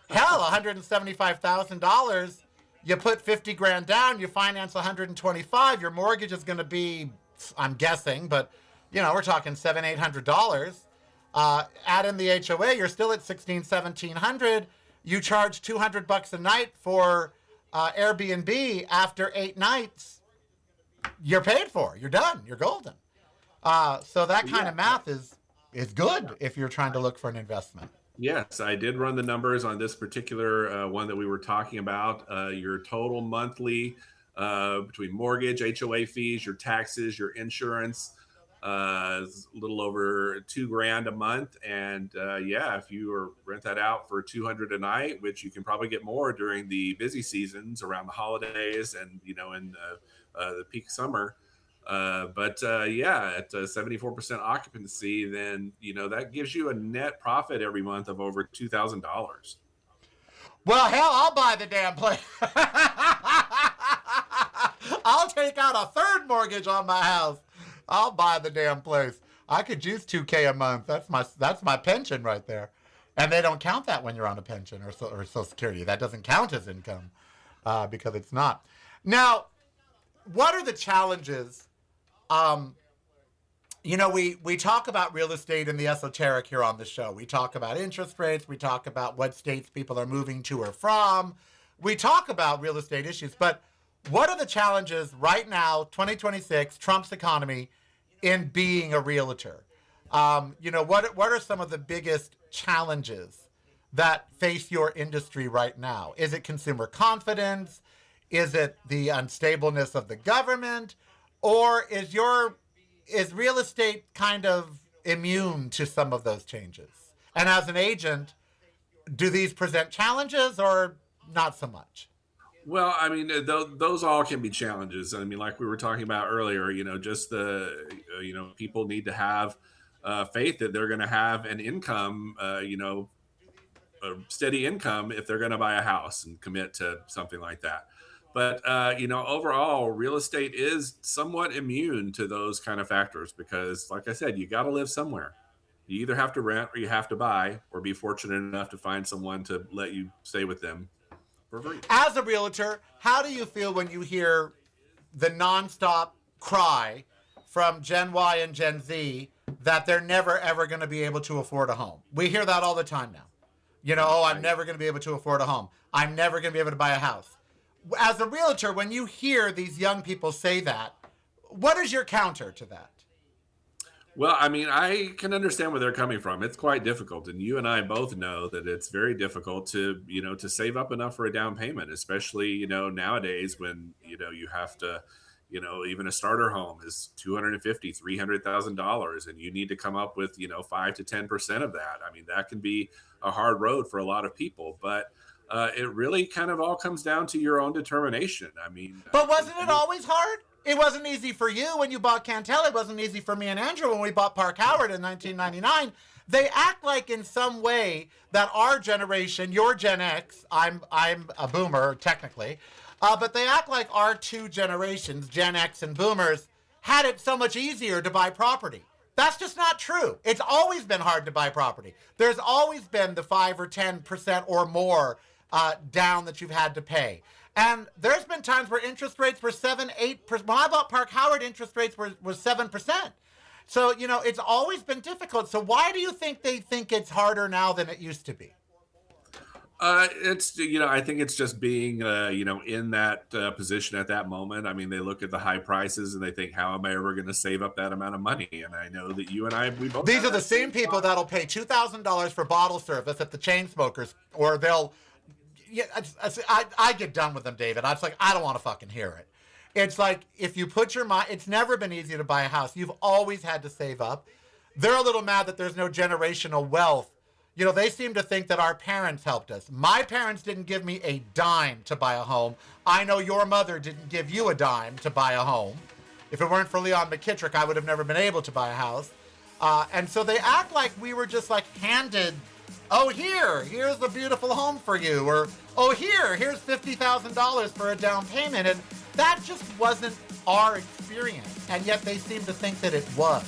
hell, $175,000, you put 50 grand down, you finance 125, your mortgage is going to be, I'm guessing, but we're talking $700-800. Add in the HOA, you're still at $1,600-1,700. You charge $200 a night for Airbnb. After 8 nights, you're paid for. You're done. You're golden. So that kind of math is good if you're trying to look for an investment. Yes, I did run the numbers on this particular one that we were talking about. Your total monthly between mortgage, HOA fees, your taxes, your insurance, is a little over $2,000 a month. And if you rent that out for $200 a night, which you can probably get more during the busy seasons around the holidays and in the peak summer. At 74% occupancy, then that gives you a net profit every month of over $2,000. Well, hell, I'll buy the damn place. I'll take out a third mortgage on my house. I'll buy the damn place. I could use $2,000 a month. That's my pension right there. And they don't count that when you're on a pension or Social Security. That doesn't count as income because it's not. Now, what are the challenges? We talk about real estate and the esoteric here on the show. We talk about interest rates. We talk about what states people are moving to or from. We talk about real estate issues. But what are the challenges right now, 2026, Trump's economy, in being a realtor? What are some of the biggest challenges that face your industry right now? Is it consumer confidence? Is it the unstableness of the government? Or is real estate kind of immune to some of those changes? And as an agent, do these present challenges or not so much? Well, I mean, those all can be challenges. I mean, like we were talking about earlier, just people need to have faith that they're going to have an income, a steady income if they're going to buy a house and commit to something like that. But, overall, real estate is somewhat immune to those kind of factors because, like I said, you got to live somewhere. You either have to rent or you have to buy or be fortunate enough to find someone to let you stay with them for free. As a realtor, how do you feel when you hear the nonstop cry from Gen Y and Gen Z that they're never, ever going to be able to afford a home? We hear that all the time now. I'm never going to be able to afford a home. I'm never going to be able to buy a house. As a realtor, when you hear these young people say that, what is your counter to that? Well, I mean, I can understand where they're coming from. It's quite difficult. And you and I both know that it's very difficult to save up enough for a down payment, especially, nowadays when, you have to, even a starter home is $250,000, $300,000, and you need to come up with, 5 to 10% of that. I mean, that can be a hard road for a lot of people, but it really kind of all comes down to your own determination. I mean, but wasn't it always hard? It wasn't easy for you when you bought Cantel. It wasn't easy for me and Andrew when we bought Park Howard in 1999. They act like in some way that our generation, your Gen X, I'm a boomer technically, but they act like our two generations, Gen X and boomers, had it so much easier to buy property. That's just not true. It's always been hard to buy property. There's always been the 5 or 10% or more down that you've had to pay. And there's been times where interest rates were 7-8%. When I bought Park Howard, interest rates were 7%. So, you know, it's always been difficult. So why do you think they think it's harder now than it used to be? It's, you know, I think it's just being, you know, in that position at that moment. I mean, they look at the high prices and they think, how am I ever going to save up that amount of money? And I know that you and I, we both. These are the same people that'll pay $2,000 for bottle service at the chain smokers, or they'll. Yeah, I get done with them, David. I was like, I don't want to fucking hear it. It's like, if you put your mind, it's never been easy to buy a house. You've always had to save up. They're a little mad that there's no generational wealth. You know, they seem to think that our parents helped us. My parents didn't give me a dime to buy a home. I know your mother didn't give you a dime to buy a home. If it weren't for Leon McKittrick, I would have never been able to buy a house. And so they act like we were just like handed, oh, here's a beautiful home for you. Or, oh, here's $50,000 for a down payment. And that just wasn't our experience. And yet they seem to think that it was.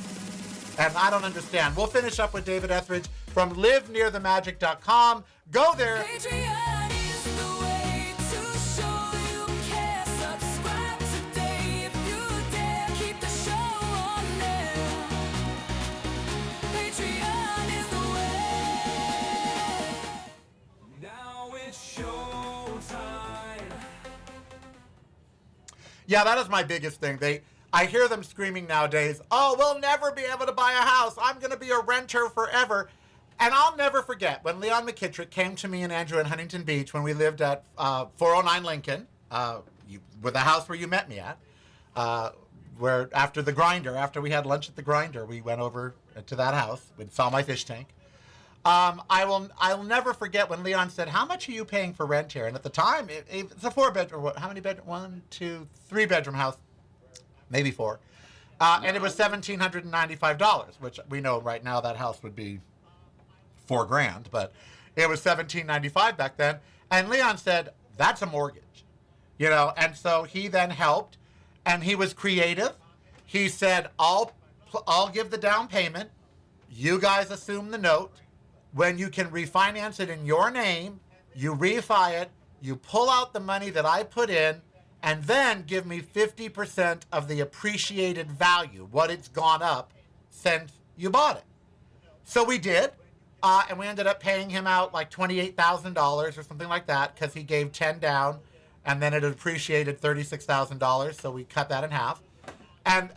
And I don't understand. We'll finish up with David Etheridge from livenearthemagic.com. Go there. Patreon is the way to show you care. Subscribe today if you dare. Keep the show on there. Patreon is the way. Now it's showtime. Yeah, that is my biggest thing. I hear them screaming nowadays, oh, we'll never be able to buy a house. I'm going to be a renter forever. And I'll never forget when Leon McKittrick came to me and Andrew in Huntington Beach when we lived at 409 Lincoln, with the house where you met me at, where after we had lunch at the Grinder, we went over to that house. We saw my fish tank. I'll never forget when Leon said, how much are you paying for rent here? And at the time, it's a 4-bedroom, how many bedroom? 1, 2, 3-bedroom house. Maybe 4. And it was $1,795, which we know right now that house would be $4,000, but it was $1,795 back then. And Leon said, that's a mortgage, you know? And so he then helped, and he was creative. He said, I'll give the down payment. You guys assume the note. When you can refinance it in your name, you refi it, you pull out the money that I put in, and then give me 50% of the appreciated value, what it's gone up since you bought it. So we did, and we ended up paying him out like $28,000 or something like that, because he gave 10 down, and then it appreciated $36,000, so we cut that in half. And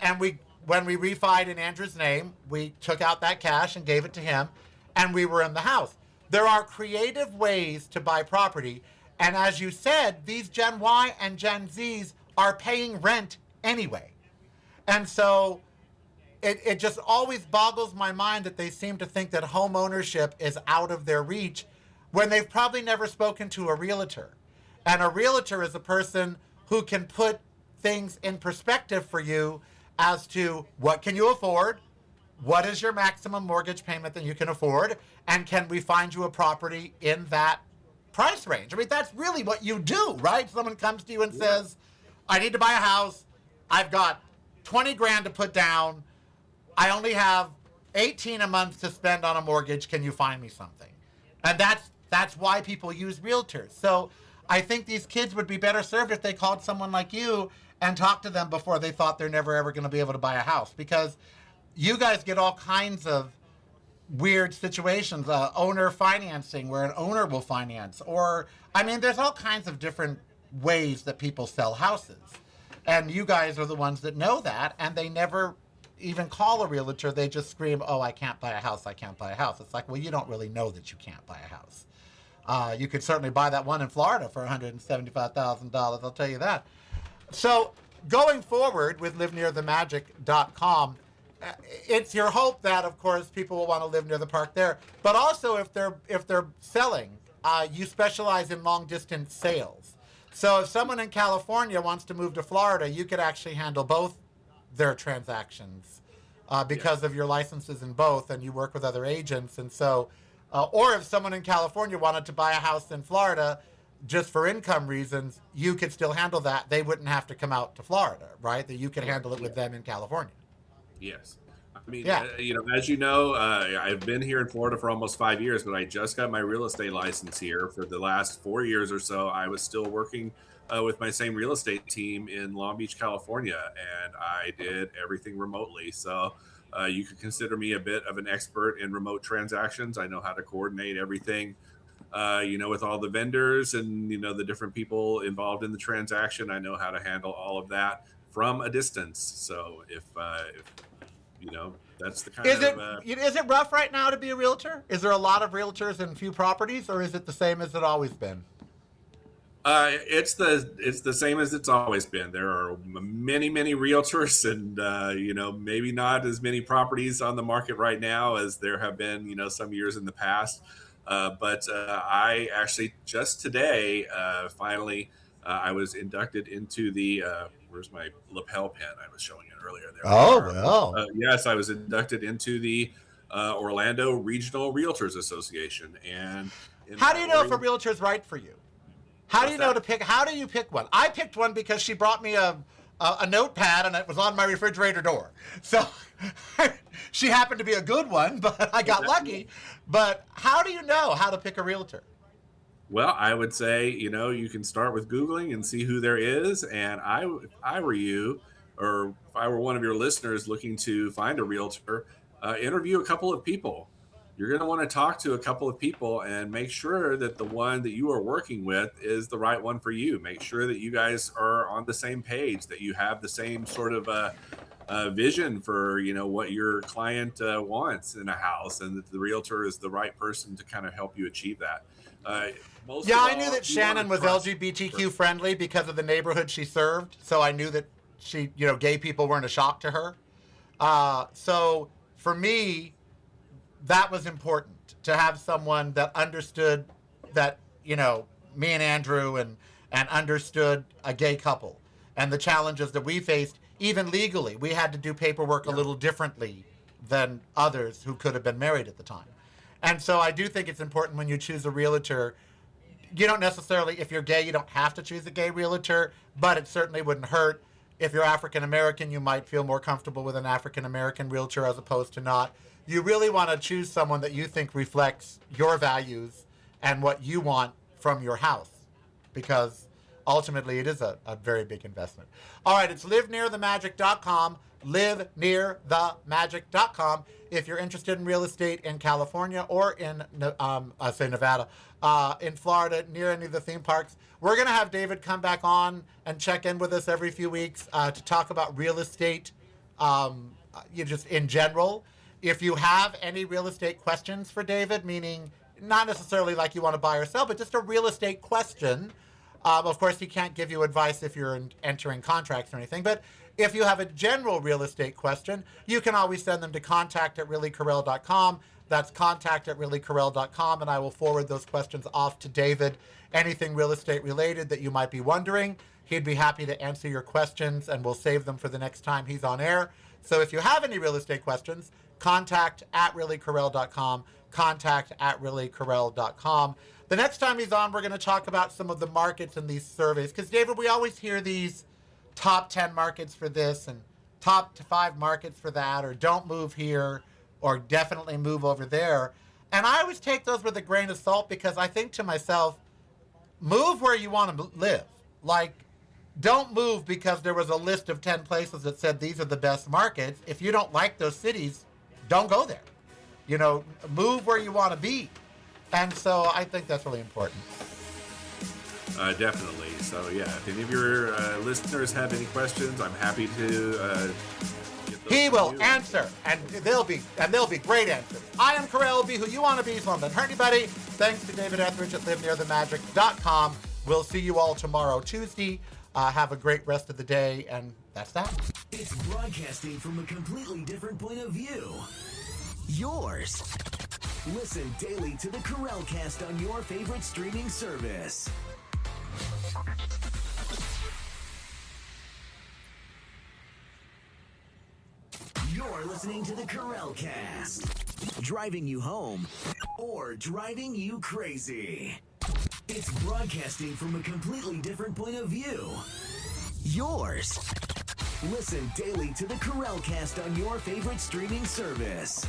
when we refied in Andrew's name, we took out that cash and gave it to him, and we were in the house. There are creative ways to buy property. And as you said, these Gen Y and Gen Zs are paying rent anyway. And so it just always boggles my mind that they seem to think that home ownership is out of their reach when they've probably never spoken to a realtor. And a realtor is a person who can put things in perspective for you as to what can you afford, what is your maximum mortgage payment that you can afford, and can we find you a property in that price range. I mean, that's really what you do, right? Someone comes to you and says, I need to buy a house. I've got 20 grand to put down. I only have 18 a month to spend on a mortgage. Can you find me something? And that's why people use realtors. So I think these kids would be better served if they called someone like you and talked to them before they thought they're never ever going to be able to buy a house, because you guys get all kinds of weird situations, owner financing, where an owner will finance, or, I mean, there's all kinds of different ways that people sell houses. And you guys are the ones that know that, and they never even call a realtor. They just scream, oh, I can't buy a house, I can't buy a house. It's like, well, you don't really know that you can't buy a house. You could certainly buy that one in Florida for $175,000, I'll tell you that. So going forward with livenearthemagic.com, it's your hope that, of course, people will want to live near the park there. But also, if they're selling, you specialize in long distance sales. So if someone in California wants to move to Florida, you could actually handle both their transactions because of your licenses in both, and you work with other agents. And so, or if someone in California wanted to buy a house in Florida just for income reasons, you could still handle that. They wouldn't have to come out to Florida, right? That you could handle it with them in California. Yes. I mean, Yeah. as you know, I've been here in Florida for almost 5 years, but I just got my real estate license here. For the last 4 years or so, I was still working with my same real estate team in Long Beach, California, and I did everything remotely. So you could consider me a bit of an expert in remote transactions. I know how to coordinate everything, with all the vendors and, the different people involved in the transaction. I know how to handle all of that from a distance. So if that's the kind Is of. is it rough right now to be a realtor? Is there a lot of realtors and few properties, or is it the same as it always been? It's the same as it's always been. There are many realtors, and maybe not as many properties on the market right now as there have been some years in the past. But I actually just today finally I was inducted into the where's my lapel pin? I was showing it earlier. There. Oh, well. Yes, I was inducted into the Orlando Regional Realtors Association. And how do you know if a realtor is right for you? How do you know to pick? How do you pick one? I picked one because she brought me a notepad and it was on my refrigerator door. So she happened to be a good one, but I got lucky. But how do you know how to pick a realtor? Well, I would say, you can start with Googling and see who there is. And if I were you, or if I were one of your listeners looking to find a realtor, interview a couple of people. You're going to want to talk to a couple of people and make sure that the one that you are working with is the right one for you. Make sure that you guys are on the same page, that you have the same sort of vision for, what your client wants in a house, and that the realtor is the right person to kind of help you achieve that. I knew that Shannon was LGBTQ friendly because of the neighborhood she served. So I knew that she, gay people weren't a shock to her. So for me, that was important to have someone that understood that, me and Andrew and understood a gay couple and the challenges that we faced, even legally. We had to do paperwork a little differently than others who could have been married at the time. And so I do think it's important when you choose a realtor. You don't necessarily, if you're gay, you don't have to choose a gay realtor, but it certainly wouldn't hurt. If you're African American, you might feel more comfortable with an African American realtor as opposed to not. You really want to choose someone that you think reflects your values and what you want from your house, because ultimately it is a very big investment. All right, it's livenearthemagic.com, livenearthemagic.com. If you're interested in real estate in California or in, Nevada, in Florida, near any of the theme parks. We're going to have David come back on and check in with us every few weeks to talk about real estate, just in general. If you have any real estate questions for David, meaning not necessarily like you want to buy or sell, but just a real estate question. Of course, he can't give you advice if you're entering contracts or anything, but if you have a general real estate question, you can always send them to contact@reallykarel.com. That's contact@reallykarel.com, and I will forward those questions off to David. Anything real estate related that you might be wondering, he'd be happy to answer your questions, and we'll save them for the next time he's on air. So if you have any real estate questions, contact@reallykarel.com, contact@reallykarel.com. The next time he's on, we're going to talk about some of the markets in these surveys. Because, David, we always hear these top 10 markets for this and top 5 markets for that, or don't move here, or definitely move over there. And I always take those with a grain of salt, because I think to myself, move where you want to live. Like, don't move because there was a list of 10 places that said these are the best markets. If you don't like those cities, don't go there. Move where you want to be. And so I think that's really important. Definitely. So, yeah, if any of your listeners have any questions, I'm happy to get those. He will answer, and they'll be great answers. I am Karel. Be who you want to be, so don't hurt anybody. Thanks to David Etheridge at livenearthemagic.com. We'll see you all tomorrow, Tuesday. Have a great rest of the day, and that's that. It's broadcasting from a completely different point of view. Yours. Listen daily to the Karel Cast on your favorite streaming service. You're listening to the Karel Cast. Driving you home or driving you crazy. It's broadcasting from a completely different point of view. Yours. Listen daily to the Karel Cast on your favorite streaming service.